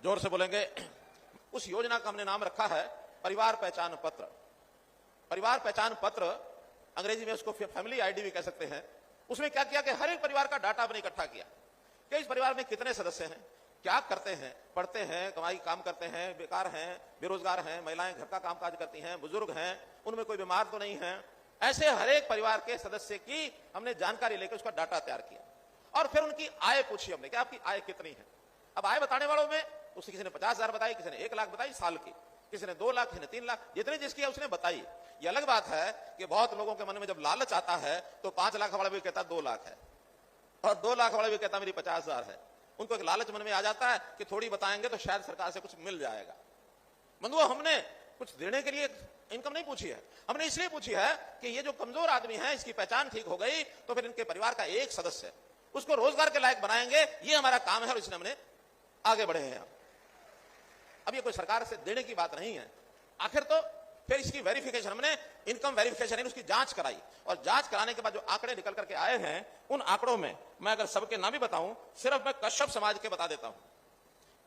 जोर से बोलेंगे। उस योजना का हमने नाम रखा है परिवार पहचान पत्र। परिवार पहचान पत्र, अंग्रेजी में उसको फैमिली आईडी भी कह सकते हैं। उसमें क्या किया कि हर एक परिवार का डाटा हमने इकट्ठा किया कि इस परिवार में कितने सदस्य हैं, क्या करते हैं, पढ़ते हैं, कमाई काम करते हैं, बेकार हैं, बेरोजगार हैं, महिलाएं घर का कामकाज करती हैं, बुजुर्ग हैं, उनमें कोई बीमार तो नहीं है। ऐसे हर एक परिवार के सदस्य की हमने जानकारी लेकर उसका डाटा तैयार किया और फिर उनकी आय पूछी हमने कि आपकी आय कितनी है। अब आय बताने वालों में उसने किसी ने 50,000 बताई, किसी ने 1 लाख बताई साल की, किसी ने 2 लाख, किसी ने 3 लाख, जितनी जिसकी है उसने बताई। ये अलग बात है कि बहुत लोगों के मन में जब लालच आता है तो 5 लाख वाला भी कहता 2 लाख है और 2 लाख वाला भी कहता मेरी 50,000 है। उनको एक लालच मन में आ जाता है कि थोड़ी बताएंगे तो शायद सरकार से कुछ मिल जाएगा। बंधुओं, हमने कुछ देने के लिए इनकम नहीं पूछी है, हमने इसलिए पूछी है कि ये जो कमजोर आदमी है इसकी पहचान ठीक हो गई तो फिर इनके परिवार का एक सदस्य उसको रोजगार के लायक बनाएंगे, ये हमारा काम है और इसलिए हमने आगे बढ़े हैं। अब ये कोई सरकार से देने की बात नहीं है। आखिर तो फिर इसकी वेरिफिकेशन, हमने इनकम वेरिफिकेशन उसकी जांच कराई और जांच कराने के बाद जो आंकड़े निकल करके आए हैं उन आंकड़ों में मैं अगर सबके नाम भी बताऊं, सिर्फ मैं कश्यप समाज के बता देता हूं।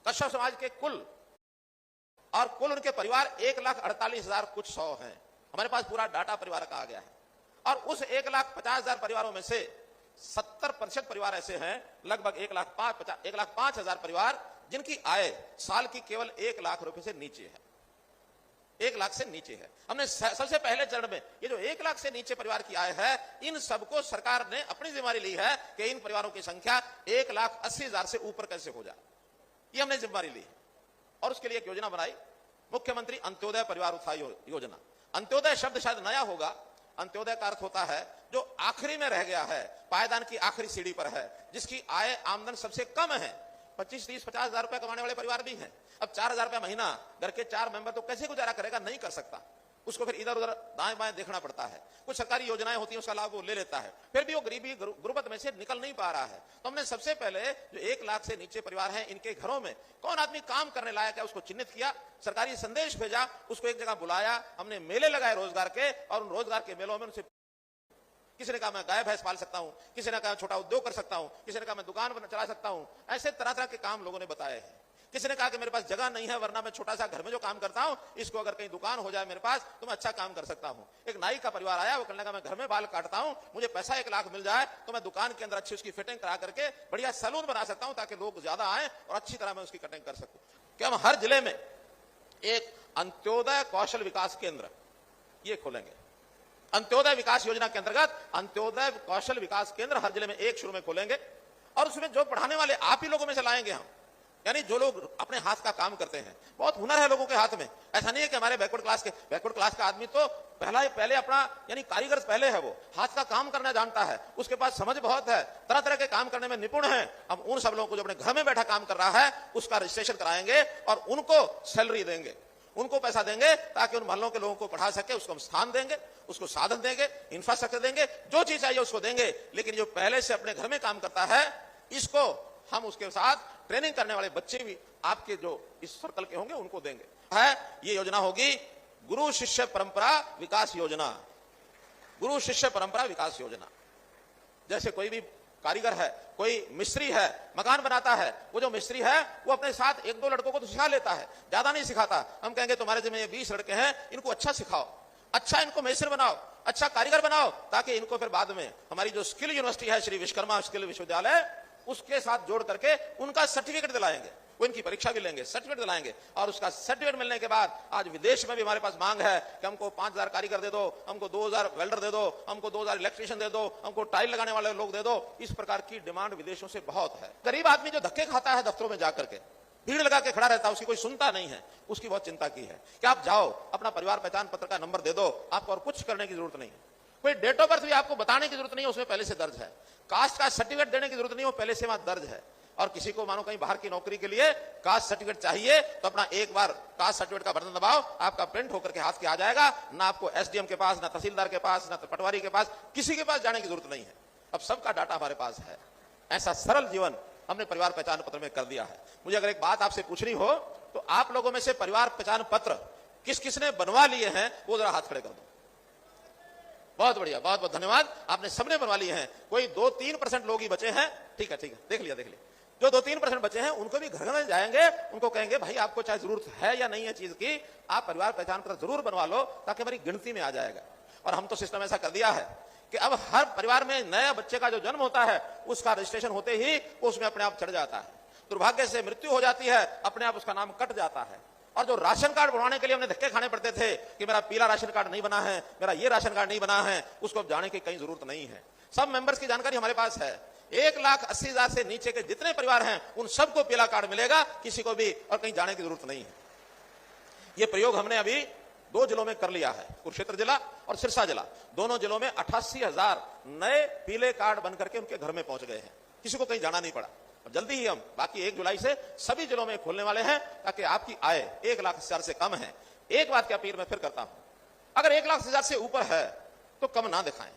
कश्यप समाज के कुल उनके परिवार 1,48,000 कुछ 100 हैं। हमारे पास पूरा डाटा परिवार का आ गया है और उस 1,50,000 परिवारों में से 70% परिवार ऐसे हैं, लगभग 1,05,000 परिवार जिनकी आय साल की केवल 1 लाख रुपए से नीचे है। 1 लाख से नीचे है। हमने सबसे पहले चरण में ये जो 1 लाख से नीचे परिवार की आय है, इन सबको सरकार ने अपनी जिम्मेदारी ली है कि इन परिवारों की संख्या 1,80,000 से ऊपर कैसे हो जाए, ये हमने जिम्मेदारी ली है। और उसके लिए एक योजना बनाई, मुख्यमंत्री अंत्योदय परिवार उत्थान योजना। अंत्योदय शब्द शायद नया होगा। अंत्योदय का अर्थ होता है जो आखिरी में रह गया है, पायदान की आखिरी सीढ़ी पर है, जिसकी आय आमदन सबसे कम है। 25, 30, 50,000 रुपए कमाने वाले परिवार भी हैं। अब 4,000 रुपए महीना घर के 4 मेंबर तो कैसे गुजारा करेगा, नहीं कर सकता। उसको फिर इधर उधर दाएं बाएं देखना पड़ता है। कुछ सरकारी योजनाएं होती हैं, उसका लाभ वो ले लेता है, फिर भी वो गरीबी गुर्बत में से निकल नहीं पा रहा है। तो हमने सबसे पहले जो 1 लाख से नीचे परिवार हैं, इनके घरों में कौन आदमी काम करने लायक है उसको चिन्हित किया, सरकारी संदेश भेजा, उसको एक जगह बुलाया, हमने मेले लगाए रोजगार के और उन रोजगार के मेलों में उनसे किसी ने कहा मैं गाय भैंस पाल सकता हूं, किसी ने कहा छोटा उद्योग कर सकता हूं, किसी ने कहा मैं दुकान चला सकता हूं। ऐसे तरह तरह के काम लोगों ने बताए हैं। किसी ने कहा कि मेरे पास जगह नहीं है वरना मैं छोटा सा घर में जो काम करता हूं इसको अगर कहीं दुकान हो जाए मेरे पास तो मैं अच्छा काम कर सकता हूं। एक नाई का परिवार आया, वो कहने लगा मैं घर में बाल काटता हूं, मुझे पैसा 1 लाख मिल जाए तो मैं दुकान के अंदर अच्छी उसकी फिटिंग करा करके बढ़िया सैलून बना सकता हूं ताकि लोग ज्यादा आए और अच्छी तरह मैं उसकी कटिंग कर सकूं। क्या हम हर जिले में एक अंत्योदय कौशल विकास केंद्र ये खोलेंगे। अंत्योदय विकास योजना के अंतर्गत अंत्योदय कौशल विकास केंद्र हर जिले में एक शुरू में खोलेंगे और उसमें जो पढ़ाने वाले आप ही लोगों में से लाएंगे हम, यानी जो लोग अपने हाथ का काम करते हैं। बहुत हुनर है लोगों के हाथ में, ऐसा नहीं है कि हमारे बैकवर्ड क्लास का आदमी तो पहले अपना यानी कारीगर पहले है, वो हाथ का काम करना जानता है, उसके पास समझ बहुत है, तरह तरह के काम करने में निपुण है। हम उन सब लोगों को जो अपने घर में बैठा काम कर रहा है उसका रजिस्ट्रेशन कराएंगे और उनको सैलरी देंगे, उनको पैसा देंगे ताकि उन मोहल्लों के लोगों को पढ़ा सके। उसको हम स्थान देंगे, उसको साधन देंगे, इंफ्रास्ट्रक्चर देंगे, जो चीज चाहिए उसको देंगे। लेकिन जो पहले से अपने घर में काम करता है इसको हम उसके साथ ट्रेनिंग करने वाले बच्चे भी आपके जो इस सर्कल के होंगे उनको देंगे। है ये योजना होगी गुरु शिष्य परंपरा विकास योजना। गुरु शिष्य परंपरा विकास योजना, जैसे कोई भी कारीगर है, कोई मिस्त्री है, मकान बनाता है, वो जो मिस्त्री है वो अपने साथ 1-2 लड़कों को तो सिखा लेता है, ज्यादा नहीं सिखाता। हम कहेंगे तुम्हारे जिम्मे 20 लड़के हैं, इनको अच्छा सिखाओ, अच्छा इनको मिस्त्री बनाओ, अच्छा कारीगर बनाओ, ताकि इनको फिर बाद में हमारी जो स्किल यूनिवर्सिटी है श्री विश्वकर्मा स्किल विश्वविद्यालय उसके साथ जोड़ करके उनका सर्टिफिकेट दिलाएंगे। वो इनकी परीक्षा भी लेंगे, सर्टिफिकेट दिलाएंगे और उसका सर्टिफिकेट मिलने के बाद आज विदेश में भी हमारे पास मांग है कि हमको 5,000 कारीगर दे दो, हमको 2,000 वेल्डर दे दो, हमको 2,000 इलेक्ट्रीशियन दे दो, हमको टाइल लगाने वाले लोग दे दो। इस प्रकार की डिमांड विदेशों से बहुत है। गरीब आदमी जो धक्के खाता है दफ्तरों में जाकर के, भीड़ लगा के खड़ा रहता है, उसकी कोई सुनता नहीं है, उसकी बहुत चिंता की है कि आप जाओ अपना परिवार पहचान पत्र का नंबर दे दो, आपको और कुछ करने की जरूरत नहीं है। कोई डेट ऑफ बर्थ भी आपको बताने की जरूरत नहीं है, उसमें पहले से दर्ज है। कास्ट का सर्टिफिकेट देने की जरूरत नहीं है, वो पहले से वहां दर्ज है। और किसी को मानो कहीं बाहर की नौकरी के लिए कास्ट सर्टिफिकेट चाहिए तो अपना एक बार कास्ट सर्टिफिकेट का बटन दबाओ, आपका प्रिंट होकर के हाथ के आ जाएगा। ना आपको एसडीएम के पास, ना तहसीलदार के पास, ना पटवारी के पास, किसी के पास जाने की जरूरत नहीं है। अब सबका डाटा हमारे पास है। ऐसा सरल जीवन हमने परिवार पहचान पत्र में कर दिया है। मुझे अगर एक बात आपसे पूछनी हो तो आप लोगों में से परिवार पहचान पत्र किस किसने बनवा लिए हैं वो जरा हाथ खड़े कर दो। बहुत बढ़िया, बहुत बहुत धन्यवाद, आपने सबने बनवा लिए हैं। कोई 2-3% लोग ही बचे हैं। ठीक है, देख लिया। जो 2-3% बचे हैं उनको भी घर में जाएंगे, उनको कहेंगे भाई आपको चाहे जरूरत है या नहीं है चीज की, आप परिवार पहचान पत्र जरूर बनवा लो ताकि हमारी गिनती में आ जाएगा। और हम तो सिस्टम ऐसा कर दिया है कि अब हर परिवार में नया बच्चे का जो जन्म होता है उसका रजिस्ट्रेशन होते ही उसमें अपने आप चढ़ जाता है। दुर्भाग्य से मृत्यु हो जाती है, अपने आप उसका नाम कट जाता है। और जो राशन कार्ड बनवाने के लिए हमने धक्के खाने पड़ते थे कि मेरा पीला राशन कार्ड नहीं बना है, मेरा ये राशन कार्ड नहीं बना है, उसको अब जाने की कहीं जरूरत नहीं है। सब मेंबर्स की जानकारी हमारे पास है। 1,80,000 से नीचे के जितने परिवार हैं उन सबको पीला कार्ड मिलेगा, किसी को भी और कहीं जाने की जरूरत नहीं है। यह प्रयोग हमने अभी 2 जिलों में कर लिया है, कुरुक्षेत्र जिला और सिरसा जिला। दोनों जिलों में 88,000 नए पीले कार्ड बनकर के उनके घर में पहुंच गए हैं, किसी को कहीं जाना नहीं पड़ा। और जल्दी ही हम बाकी 1 जुलाई से सभी जिलों में खोलने वाले हैं ताकि आपकी आय 1,00,000 से कम है। एक बात की अपील मैं फिर करता हूं, अगर 1,00,000 से ऊपर है तो कम ना दिखाएं,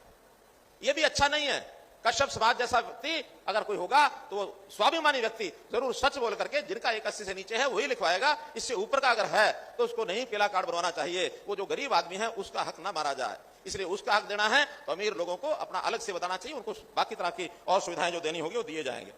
यह भी अच्छा नहीं है। कश्यप समाज जैसा व्यक्ति अगर कोई होगा तो वो स्वाभिमानी व्यक्ति जरूर सच बोल करके जिनका 1,80 से नीचे है वही लिखवाएगा। इससे ऊपर का अगर है तो उसको नहीं पीला कार्ड बनवाना चाहिए। वो जो गरीब आदमी है उसका हक ना मारा जाए, इसलिए उसका हक देना है तो अमीर लोगों को अपना अलग से बताना चाहिए, उनको बाकी तरह की और सुविधाएं जो देनी होगी वो दिए जाएंगे।